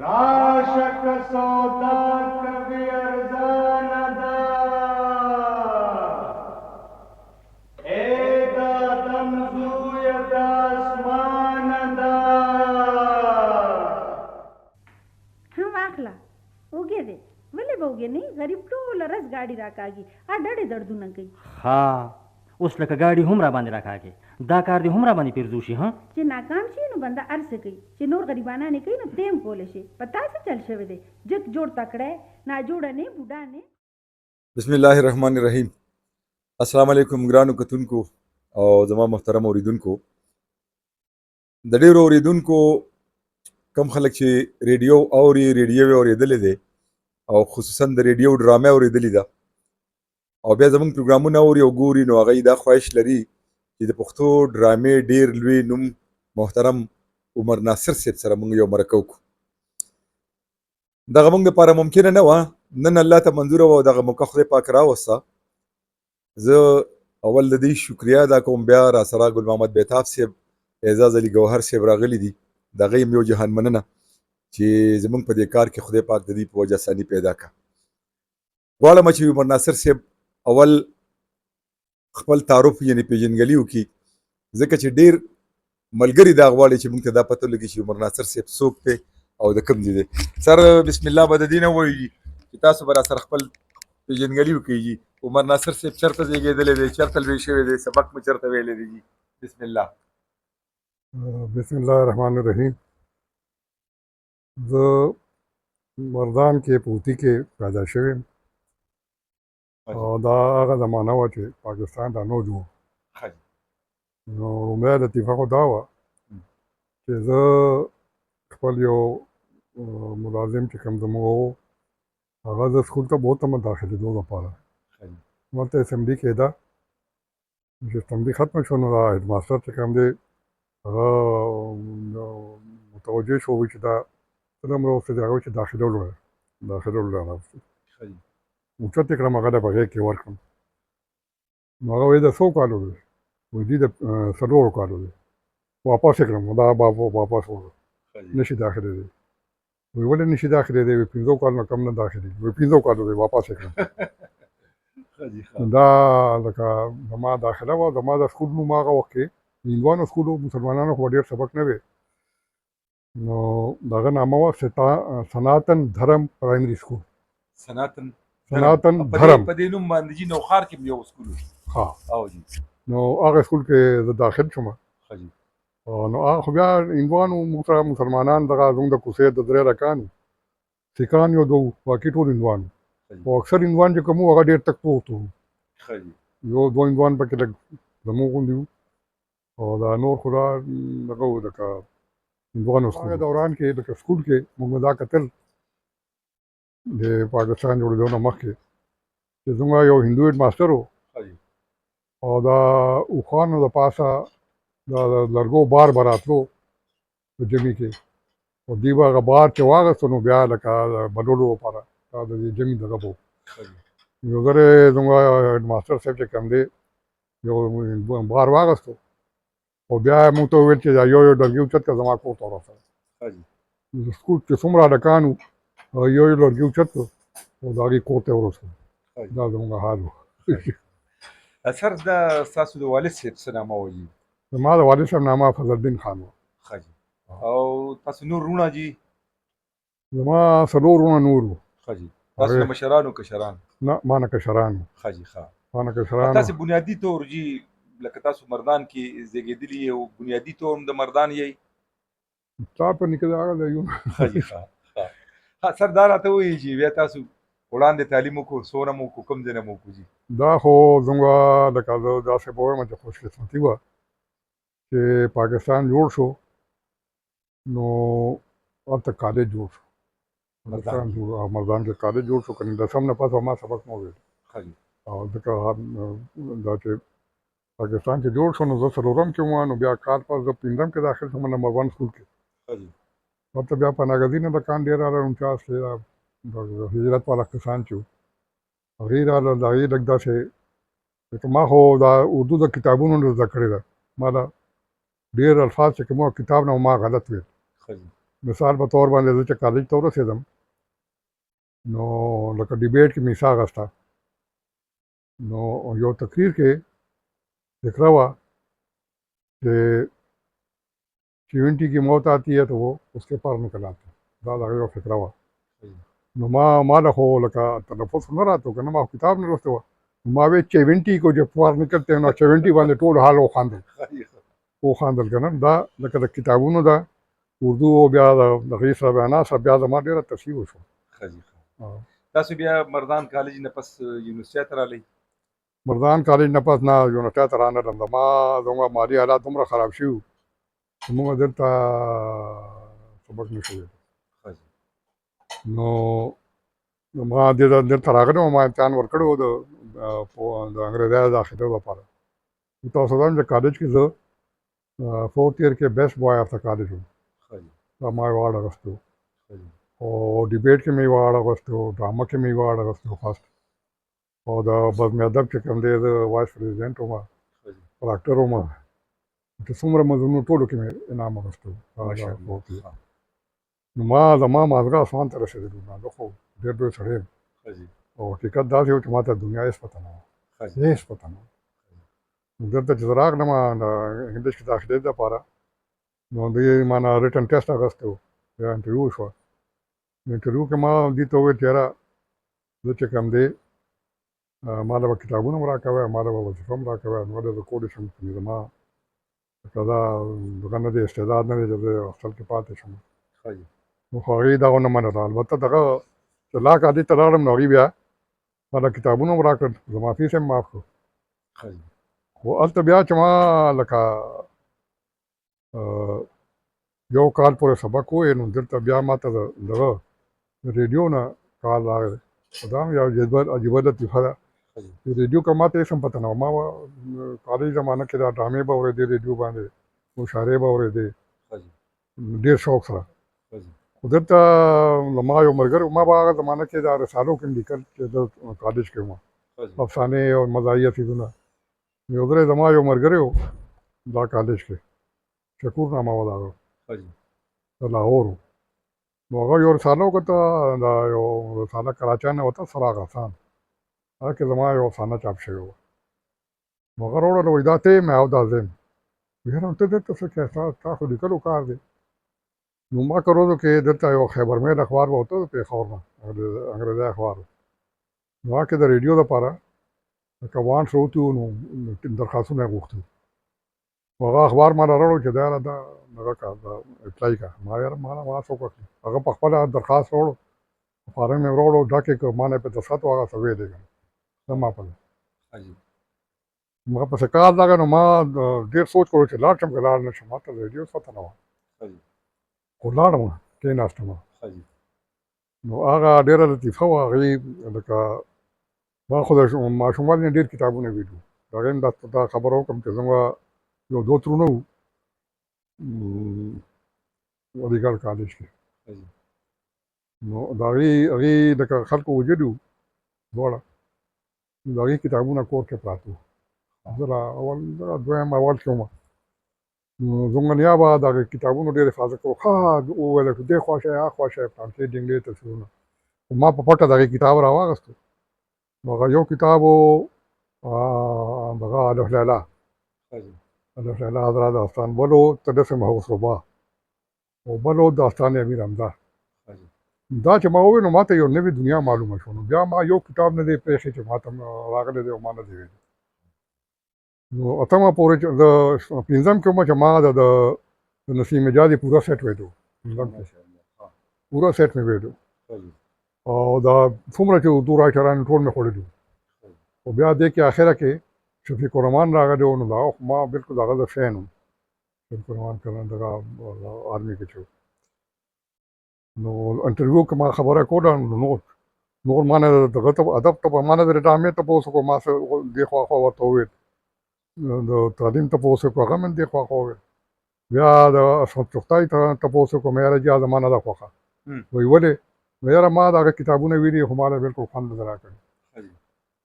राशक सौदा कभी अर्जान दा एदा दमजूयत आसमान दा واخله اوګې دی ولې به اوګې نه غریب ټوله ورځ ګاډي راکاږي ډډې دردونه کوي ها اوس لکه ګاډي هم را باندې راکاږي دا کار دې هم را باندې پیرزو شي ها چې ناکام شي نو بنده هر څه کوي چې نور غریبانه نه کوي نو تیم کولی شي په تاسې چل شوی دی جګ جوړ تکړه ناجوړه نه بوډا نه بسم الله الرحمن الرحیم. السلام علیکم ګرانو کتونکو او زما محترم اوریدونکو. د ډیرو اوریدونکو کم خلک چې ریډیو اوري ریډیو اوریدلې دي او خصوصا د ریډیو ډرامه اوریدلې ده او بیا زموږ پروګرامونه اوري او ګوري نو هغه دا خواهش لري چې د پښتو ډرامې ډیر لوی نوم محترم عمر ناصر صاحب سره موږ یو مرکه وکړو. دغه موږ لپاره ممکنه نه وه، نن الله ته منظوره وه او دغه موقع خدای پاک راوسته. زه اول د دې شکریا ادا کوم، بیا را سره ګل محمد بیتاب صاحب، اعزاز علي ګوهر صاحب راغلي دي، د هغه یم یو جهان مننه چې زموږ په دې کار کې خدای پاک د دې په وجه اساني پیدا کړه. غواړم چې عمر ناصر صاحب اول خپل تعارف یعنې پیژنګلي وکړي، ځکه چې ډېر ملګري دا غواړي چې موږ ته دا پته لګي چې عمر ناصر صاحب څوک دی او د کوم ځای دی. سر بسم الله به د دې نه ووایي چې تاسو به را سره خپل پیژنګلي وکړي. عمر ناصر صاحب چېرته زېږېدلی دی، چېرته لوی شوی دی، سبق مو چېرته ویلی دی؟ بسم الله. بسم الله الرحمن الرحیم. زه مردان کې پوتي کې پیدا شوی او دا هغه زمانه وه چې پاکستان دا نو جوړ. نو لومړی لطیفه خو دا وه چې زه خپل یو ملازم چې کوم زموږ و هغه زه سکول ته بوتلم داخلېدو لپاره. هلته اسمبلي کېده، چې اسمبلي ختمه شوه نو دا هیډ ماسټر چې کوم دی هغه متوجه شو چې دا څه نوم راوستی دی، هغه وایي چې داخلولو راوستي. اوچت یې کړم، هغه د په غېږ کې ورکړم. نو هغه وایي د څو کالو دی؟ وایي دي د 4 کالو دی. واپس یې کړم، دا واپس وکړو، نشي داخلېدی. وایي ولې نشي داخلېدی؟ وایي 15 کالو نه کم نه داخلېږي. وایي 15 کالو دی، واپس یې کړم. دا لکه زما داخله وه. زما د سکول نوم هغه وخت کې هندوانو سکول و، مسلمانانو خو ډېر سبق نه وی. نو د هغه نامه وه سناتن دھرم پرایمري سکول. سناتن دھرم په دې نوم باندې جي نوښار کې یو سکول و. ها او جي نو هغه سکول کې زه داخل شوم. نو هغه خو بیا هندوانو موږ سره مسلمانان دغه زموږ د کوڅې د درې رکانو سیکان یو دوه باقي ټول هندوانو. او اکثر هندوان چې کوم وو هغه ډېر تک پروت وو. یو دوه هندوان پکې لږ زموږ غوندې وو او دا نور خو دا دغه وو لکه هندوانو سکول. هغه دوران کې لکه سکول کې موږ دا کتل د پاکستان جوړېدو نه مخکې چې زموږ یو هندو هیډ ماسټر و او دا اوښانو د پاسه دا لرګو بار به راتلو په ژمي کې او دوی به هغه بار چې واخیستو نو بیا لکه بلولو لپاره دا د ژمي دغه به و. یو ځل یې زموږ هیډ ماسټر صاحب چې کوم دی یو بار واخیستو او بیا یې موږ ته وویل چې دا یو لرګي اوچت کړه زما کور ته ورسوه. د سکول چې څومره هلکان وو یو لرګي اوچت کړو او د هغې کور ته یې ورسوه. دا زموږ حال و. سر دا ستاسو د والد صاحب څه نامه وه جي؟ زما د والد صاحب نامه فضل الدین خان و. او تاسو نور وروڼه جي؟ زما 4 وروڼه نور وو. تاسو نه مشران و کشران؟ نه ما نه کشران وو. ما نه کشران. تاسو بنیادي طور جي لکه تاسو مردان کې زېږېدلي یې او بنیادي طور د مردان یې؟ تا په نیکه د هغه ځای یو. سر دا راته ووایي چې بیا تاسو وړاندې تعلیم وکړو، څونه مو وکړو، کوم ځای نه مو وکړو جي؟ دا خو زموږ لکه زه داسې به وایم چې خوش قسمتي وه چې پاکستان جوړ شو نو هلته کالج جوړ شو. مردان کې کالج جوړ شو. که 10 نه پس ما سبق نه ویل. او ځکه دا چې پاکستان کې جوړ شو نو زه څلورم کې وم نو بیا کال په زه پنځم کې داخل شوم نمبر 1 سکول کې ورته بیا په ناګزینه د کان ډېر راغله 49 کې د هجرت والا کسان چې وو هغې راغله د هغې لږ داسې لکه ما خو دا اردو د کتابونو نه زده کړې ده ما دا ډېر الفاظ چې کوم کتاب نه ما غلط ویل مثال په طور باندې زه چې کالج ته ورسېدم نو لکه ډیبیټ کې مې ساه اخیسته نو یو تقریر کې ذکر हुआ कि 70 की मौत आती है तो वो उसके पार निकल आते हैं दादा का फिक्र हुआ नو ما له خو لکه تلفظ نه راته کنه ما کتاب نه لوسته و ما وی 70 کو جو پار نکلته نو 70 باندې ټول حال خواندل کنه دا لکه د کتابونو دا اردو او بیا د غیر سره بیان سره بیا د ما ډیره تفسیر وشو تاسو بیا مردان کالج نه پس یونیورسيټي ته راغلی مردان کالج نه پس نه یونیورسيټي ته رانغلم ما زموږ مالي حالات دومره خراب شوي موږ دلته سبق نشو نو ما دلته راغلی وم ما امتحان ورکړی و د انګریزي داخلې لپاره 2000 چې کالج کې زه 4th year کې بیسټ بوای اف د کالج وم دا ما ایوارډ اخیستی او ډیبیټ کې مې ایوارډ اخیستی و ډرامه کې مې ایوارډ اخیستی و فرسټ او د بزم ادب چې کوم دی د وایس پریزیډنټ وم پر اکټر وم چې څومره مضمونو ټولو کې مې انعام اخیستی و نو ما زما مازغه اسمان ته رسېدلی وم زه خو ډېر لوی سړی یم او حقیقت داسې و چې ما ته دنیا هېڅ پته نه وه هېڅ پته نه وه نو دلته چې زه راغلم د انګلیش کې داخلې دپاره نو دوی ما نه ریټن ټیسټ اخیستی و بیا انټرویو شوه انټرویو کې ما دوی ته وویل چې یاره زه چې کوم دی ما له به کتابونه هم راکوی ما له به وظیفه هم راکوی نو ولې زه کولی شم چې زما لکه دا دغه نه دی استعداد نه دی چې زه هاسټل کې پاتې شم نو خو هغې دغه ونه منله البته دغه چې لا کالج ته راغلم نو هغې بیا ما له کتابونه هم راکړل زما فیس هم معاف کړو خو هلته بیا چې ما لکه یو کال پورې سبق ووایې نو دلته بیا ما ته دغه د ریډیو نه کال راغلی دا هم یو عجیبه لطیفه ده ریډیو که ما ته هېڅ هم پته نه وه ما کالج زمانه کې دا ډرامې به اورېدې ریډیو باندې مشاعرې به اورېدې ډېر شوق سره خو دلته ما یو ملګری ما به هغه زمانه کې دا رسالو کې لیکل چې زه کالج کې وم افسانې او مزاحیه څیزونه یو ځل زما یو ملګری و دا کالج کې شکور نامه وه د هغه د لاهور و نو هغه یو رساله وکړه دا یو رساله کراچۍ نه وته سراغ حسان هغه کې زما یو افسانه چاپ شوې وه نو هغه راوړله وایي دا ته یې او دا زه یم یاره ته دلته څه کوې ستا خو لیکلو کار دی نو ما که روزو کې دلته یو خیبر میل اخبار به وته د پېښور نه انګریزي اخبار نو هغه کې د ریډیو دپاره لکه وانټس راوتي وو نو درخواستونه یې غوښتي وو هغه اخبار ما له راوړو چې دا یاره دا دغه کا دا اپلای کا ما یاره ما څوک وکړي هغه په خپله درخواست راوړو فارم یې راوړو ډک یې کړ ما نه یې په دستخط و هغه څه ویلې نه ما په ما پسې کار راغی نو ما ډېر سوچ کړو چې لاړ شم که لاړ نه شم ما ته د ریډیو پته نه وه خو لاړم کېناستم نو هغه ډېره لطیفه وه هغې لکه ما خو د ماشوموالي نه ډېر کتابونه ویلي وو د هغې هم دا خبره وکړم چې زموږ یو دوه ترونه وو علیګړ کالج کې نو د هغې لکه خلکو وجلي وو دواړه د هغې کتابونه کور کې پراته وو زه دویم اول کې وم نو زموږ نیا به د هغې کتابونو ډېر حفاظت کوو ښه وویل چې دې خوا شی هغه خوا شی پلانکې ډینګلې تصویرونه خو ما په پټه د هغې کتاب راواغېستو نو هغه یو کتاب و دغه الف لیلا حضرت داستان بل و طلسم حوس ربا او بل و داستان امیر حمزه دا چې ما وویل نو ما ته یو نوې دنیا معلومه شوه نو بیا ما یو کتاب نه دی پرېښی چې ما ته راغلی دی او ما نه دی ویلی نو اتمه پورې چې د پنځم کې وم چې ما د نسیم حجازي پوره سیټ ویلو پوره سیټ مې ویلو او دا څومره چې اردو رایټران ټول مې خوړلي خو بیا دې کې اخره کې شفیق الرحمان راغلی و نو دا ما بلکل د هغه زه فین وم شفیق الرحمان کله دغه آرمي کې چې نو انټرویو کې ما خبره کوله نو نور ما نه دغه ته ادب ته ما نه د ډرامې تپوس وکړو، ما څه دې خواخوا ورته وویل، د تعلیم تپوس وکړو هغه مې دې خواخوا وویل. بیا د اشرف چغتای تپوس وکړو، مې یاره جا زما نه ده خوښه. وایي ولې؟ وایي یاره ما دغه کتابونه ویلي خو ما له بالکل خوند نه دی راکړی.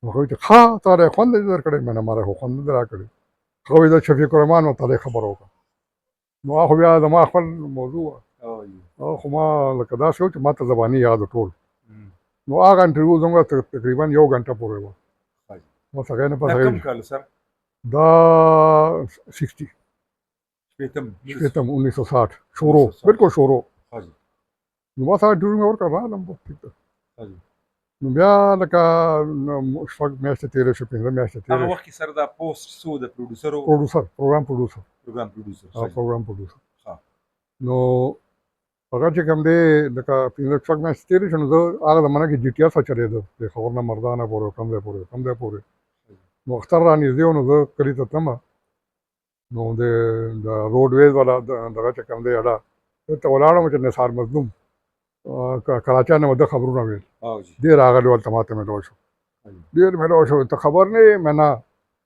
هغه وایي چې ښه تا له خوند نه دی درکړی؟ مې نه ما له خو خوند نه دی راکړی. هغه وایي د شفیق الرحمن ورته دې خبره وکړه. نو هغه خو بیا زما خپل موضوع وه، هغه خو ما لکه داسې و چې ما ته زباني یاد و ټول. نو هغه انټرویو زموږ تقریبا 1 غنټه پورې وه. بس هغې نه پس دا کوم کال سر؟ دا 60 شپېتم 1960 شروع، بالکل شروع. نو بس هغه انټرویو مې ورکړه راغلم. بس ټیک ده. نو بیا لکه 6 میاشتې تېرې شوې، 5 میاشتې تېرې. هغه وخت کې سر دا پوسټ څه د پروډوسر و؟ پروګرام پروډوسر. پروګرام پروډوسر. نو هغه چې کوم دی لکه 5 میاشتې تېرې شوې، نو زه هغه زمانه کې جي ټي اس چلېده پېښور نه مردانه پورې، کوم ځای پورې. نو اختر را نږدې و، نو زه کلي ته تلمه. نو د روډ ویز والا دغه چې کوم دی اډه دلته ولاړم چې نثار مظلوم کراچۍ نه مې ده خبرونه ویل. ډېر راغلی هلته ما ته مېلو شو، ډېر مېلو شو. ته خبر نه یې؟ مې نه.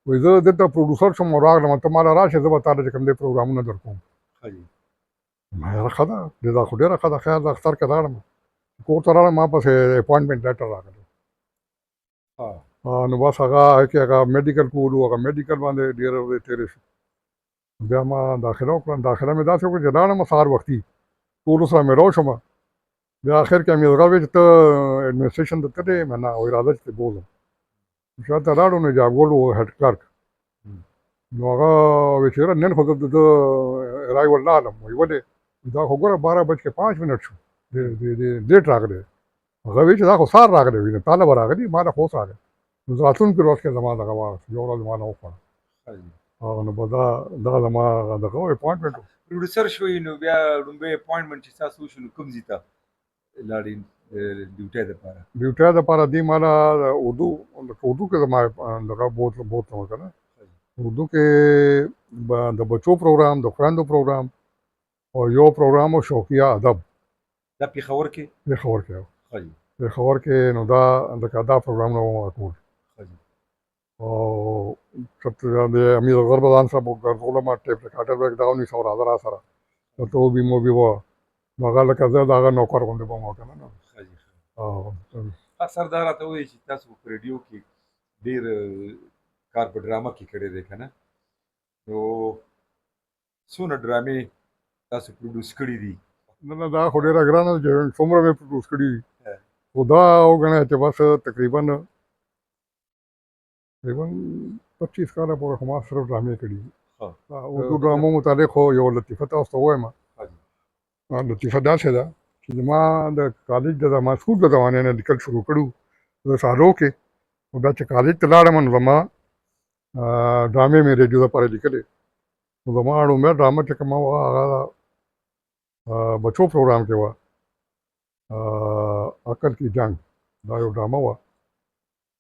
وایي زه دلته پروډوسر شوم او راغلم، ته ما له راشې زه به تا ته چې کوم دی پروګرامونه در کوم. ما یاره ښه ده، دا خو ډېره ښه ده. خیر د اختر کې راغلم، کور ته راغلم، ما پسې اپاینټمنټ لیټر راغلی. نو بس هغه کې هغه میډیکل کول و، هغه میډیکل باندې ډېره ورځې تېرې شوې. بیا ما داخله وکړه. داخله مې داسې وکړه چې لاړم سهار وختي، ټولو سره مېلو شوم. بیا اخر کې امیر غږ وایي چې ته ایډمنسټریشن ته تللی؟ مې نه. وایي راځه چې بوځم. شاته لاړو، نو جاګول و هیډ کلرک. نو هغه وایي چې یاره نن خو زه رایول نه علم. وایي ولې؟ دا خو ګوره 12:05 شو، لیټ راغلی. هغه وایي چې دا خو سهار راغلی وي، تا له به راغلي، ما له خو اوس راغلی. نو راتلونکي ورځ کې زما دغه واغست، یوه ورځ ما نه وخوړه. نو به دا زما دغه و اپاینټمنټ و. پروډوسر شوي، نو بیا لومړی اپاینټمنټ چې ستاسو وشو، نو کوم ځای ته لاړې ډیوټۍ دپاره؟ ډیوټۍ دپاره دې ما له اردو کې زما دغه بوتلم که نه. اردو کې د بچو پروګرام، د خویندو پروګرام او یو پروګرام و شوقیه ادب. دا پېښور کې؟ پېښور کې. نو دا لکه دا پروګرامونه وو ټول. او د امیر غربدان صاحب ګرځولم، ټیپ ریکارډر به دغه ونیسه او راځه را سره، ورته وبي موبي وه. نو هغه لکه زه د هغه نوکر غوندې به وم که نه. سر دا راته ووایي چې تاسو په ریډیو کې ډېر کار په ډرامه کې کړی دی که نه؟ نو څونه ډرامې تاسو پروډوس کړي دي؟ نه دا خو ډېره ګرانه ده چې څومره مې پروډوس کړي دي. خو دا وګڼه چې بس تقریبا 25 کاله پورې خو ما صرف ډرامې کړي دي. اردو ډرامو متعلق خو یو لطیفه تاسو ته ووایم. لطیفه داسې ده چې زما د کالج د سکول د زمانې نه لیکل شروع کړي د سالو کې. او بیا چې کالج ته لاړم، نو زما ډرامې مې ریډیو دپاره لیکلې. نو زما لومړی ډرامه چې کومه وه هغه بچو پروګرام کې وه، عقل کی جنګ. دا یو ډرامه وه.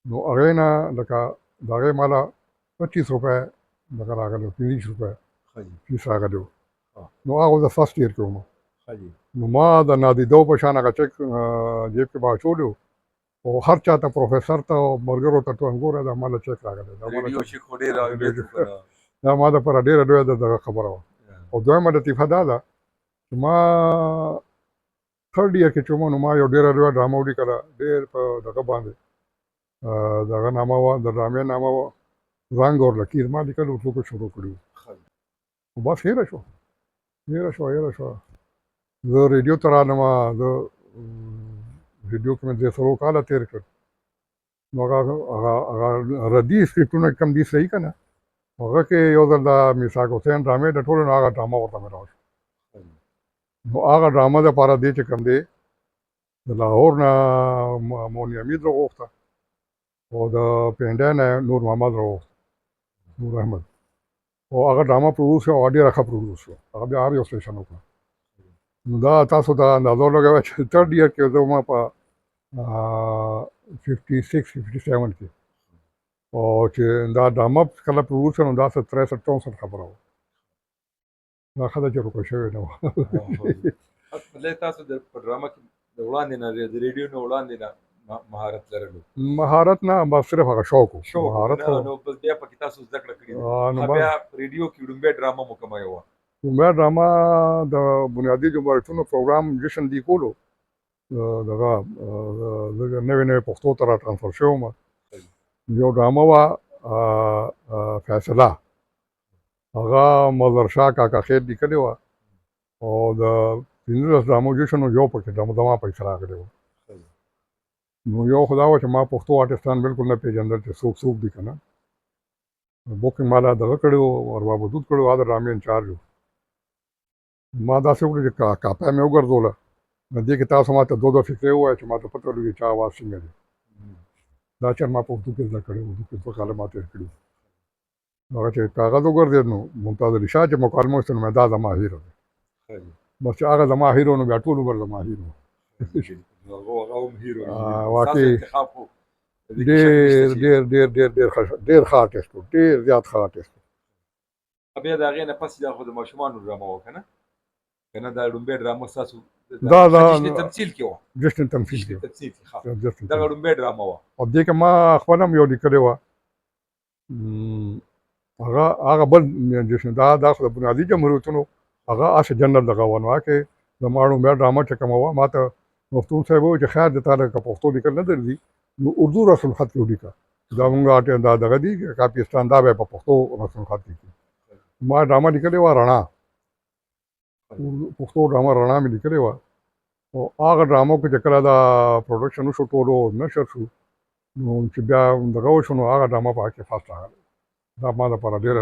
نو هغې نه لکه د هغې ما له 25 روپۍ دغه راغلی و، 25 روپۍ فیس راغلی و. نو هغه زه فرسټ ایئر کې وم. نو ما د نادیدو په شان هغه چک جیب کې به اچولی و، او هر چا ته پروفیسر ته او ملګرو ته ګوره دا ما له چک راغلی. دا ما دپاره ډېره لویه دغه خبره وه. او دویمه لطیفه دا ده چې ما 3rd ایئر کې چې وم، نو ما یو ډېره لویه ډرامه ولیکله، ډېر په دغه باندې دغه نامه وه، د ډرامې نامه وه رنګ اور لکیر. ما لیکل ورته شروع کړي وو. خو بس هېره شوه. زه ریډیو ته رالم، زه ریډیو کې مې 3 کاله تېر کړل. نو هغه ردي سکرپټونه کوم دي صحیح که نه، هغه کې یو ځل د میثاق حسین ډرامې د ټولو نه هغه ډرامه ورته مېلاو شوه. نو هغه ډرامه دپاره دی چې کوم دی د لاهور نه مونی حمید راغوښته، او د پینډۍ نه نور محمد راغوښته، نور احمد. او هغه ډرامه پروډوس شوه، هغه ډېره ښه پروډوس شوه. هغه بیا هر یو سټیشن وکړه. نو دا تاسو ته اندازه ولګوئ چې 3rd ایئر کې زه وم په 56-57 کې. او چې دا ډرامه کله پروډوس شوه، نو دا 63-64 خبره وه. دا ښه ده چې روکه شوې نه وه. تاسو په ډرامه کې د وړاندې نه، د ریډیو نه وړاندې نه مهارت لرلو مهارت نه بس صرف هغه شوق و شوق مهارت نه خو نو بس بیا پکې تاسو زده کړه کړې ده نو بیا بس ریډیو کې ډومبه ډرامه مو کومه یو لومړی ډرامه د بنیادي جمهوریتونو پروګرام جشن دی کولو دغه نوې نوې پښتو ته را ټرانسفر شوی وم یو ډرامه وه فیصله هغه مظهر شاه کاکا خیر لیکلې وه او د 15 ډرامو جشن یو پکې زما پیسې راغلی وه نو یو خو دا وه چې ما پښتو آرټسټان بالکل نه پېژندل چې څوک دي که نه بوکینګ ما لا دغه کړی وو ارباب ودود کړی وو دا د ډرامې انچارج وو ما داسې وکړل چې کاپی مې وګرځوله نو دې کې تاسو ما ته دو فکرې ووایه چې ما ته پته ولګي چې اواز څنګه دی دا چل ما په اردو کې زده کړی اردو کې 2 کاله ما تېر کړي هغه چې کاغذ وګرځېد نو ممتاز علي شاه چې مکالمه وشته نو دا زما هیرو دی بس چې هغه زما هیرو نو بیا ټول عمر زما هیرو واقعي ډېر ښه آرټسټ و ډېر زیات ښه آرټسټ بیا د هغې نه پس دا خو د ماشومانو ډرامه وه که نه دا ډومبې ډرامه ستاسو دا جشن تمثیل کې وه جشن تمثیل کې دغه ډومبې ډرامه وه او دې کې ما خپل هم یو لیکلې وه هغه بل جشن دا خو د بنیادي جمهوریتونو هغه هسې جنرل دغه وه نو هغه کې زما ډومبې ډرامه چې کومه وه ما ته مفتون صاحب وویل چې خیر د تا لکه پښتو لیکل نه درځي نو اردو رسم خط کې ولیکه دا مونږ دا دغه دي کاپیستان دا به په پښتو رسم خط کې ما ډرامه لیکلې وه رڼا پښتو ډرامه رڼا مې لیکلې وه او هغه ډرامو کې چې کله دا پروډکشن وشو ټولو نشر شو نو چې بیا دغه وشو نو هغه ډرامه په هغه کې فاست راغله دا ما دپاره ډېره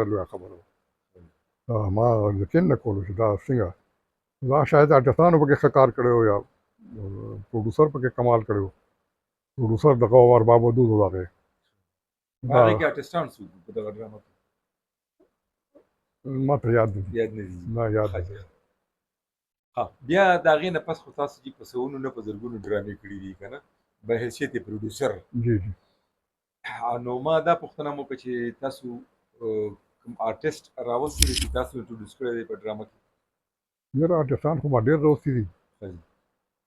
لویه خبره ما یقین نه کولو چې دا څنګه دا شاید آرټسټانو پکې ښه کار کړی و یا پروډوسر پکې کمال کړی و پروډوسر دغه ارباب ودود و هغې هغې کې آرټسټان څوک په دغه ډرامه کې ما ته یاد نه دي یاد نه دي نه یاد نه دي بیا د هغې نه پس خو تاسو چې په سوونو نه په زرګونو ډرامې کړي دي که نه به حیثیت پروډوسر جی جی نو ما دا پوښتنه مو وکړه چې تاسو کوم آرټسټ راوستي دي چې تاسو انټروډیوس کړی دی په ډرامه کې یاره آرټسټان خو ما ډېر راوستي دي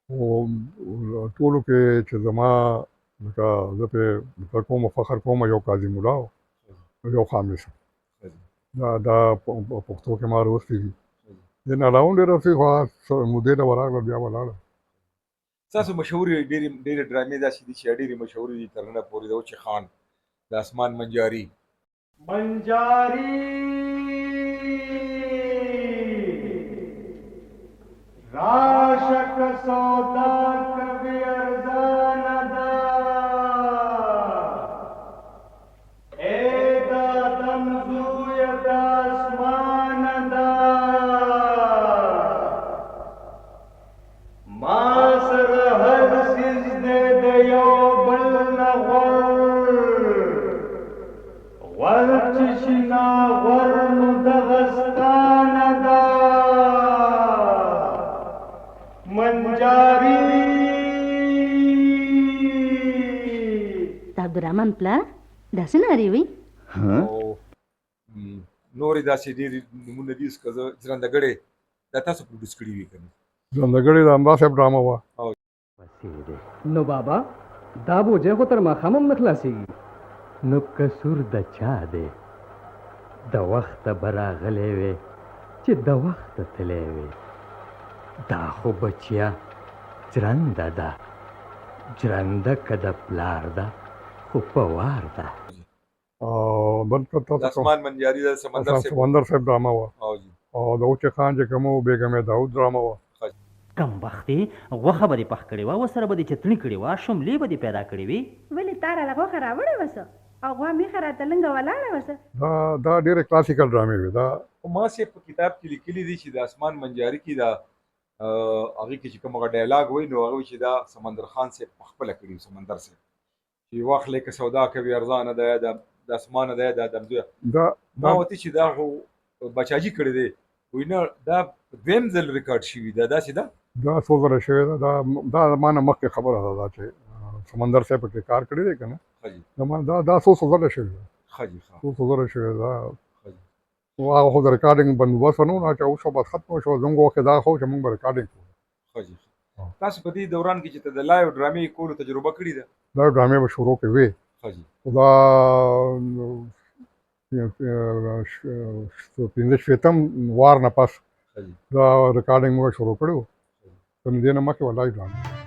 خو ټولو کې چې زما لکه زه پرې کوم فخر کوم یو قاضي ملا و یو خامس دا پښتو کې ما راوستي دي دې نه علاوه ډېر راوستي خو مودې ته ورغله بیا ولاړه ستاسو مشهورې ډېرې ډرامې داسې دي چې ډېرې مشهورې دي تر ننه پورې د اوچې خان د اسمان منجاري راشک سودا کبھی ارزان دا اے دادم زوید آسمان دا ما سر هر سیز دے دیو بل نغور چشنا غور مدغستان دا منجاري د عبدالرحمن پلار داسې نارې وي نورې داسې ډېرې نومونه دي که زه ژرندهګړې دا تاسو پروډیوس کړي وي که نه ژرندهګړې د امبا صاحب ډرامه وه نو بابا دا بوجه خو تر ماښام هم نه خلاصېږي نو قصور د چا دی د وخته به راغلی وې چې د وخته تللی وې دا خو بچیا جرنده ده جرنده که د پلار ده خو په وار ده بل د اسمان منجاري د سمندر صاحب ډرامه وه او د اوچې خان چې کوم و بیګم داود ډرامه وه کم وختې غوښه به دې پخ کړې وه ورسره به دې چتني کړې وه شملې به دې پیدا کړې وي ولې تا راله غوښه راوړې وه څه او غوا میخه راته لنګه ولاړه وه څه دا ډېرې کلاسیکل ډرامې وې دا ما صرف په کتاب کې لیکلي دي چې د اسمان منجاري کې دا هغې کې چې کوم هغه ډایلاګ وایي نو هغه وایي چې دا سمندر خان صاحب پخپله کړي سمندر صاحب چې واخلې که سودا کوي ارزانه ده یا د اسمانه ده یا د آدمزویه ما ورته چې دا خو بچاجي کړی دی وایي نه دا دویم ځل ریکارډ شوي ده داسې ده دا څو ځله شوې ده دا ما نه مخکې خبره ده دا چې سمندر صاحب پکې کار کړی دی که نه دا څو ځله شوې ده څو ځله شوې ده هغه خو د ریکارډینګ بندوبست ونه و چې اوس بس ختمه شوه زموږ وخت دا خو چې موږ به ریکارډینګ کوو تاسو په دې دوران کې چې ته د لایو ډرامې کولو تجربه کړې ده؟ دا ډرامې به شروع کوي حاجي دا 15 وار نه پس حاجي دا ریکارډینګ موږ شروع کړو نو دې نه مخکې ولای ډرامې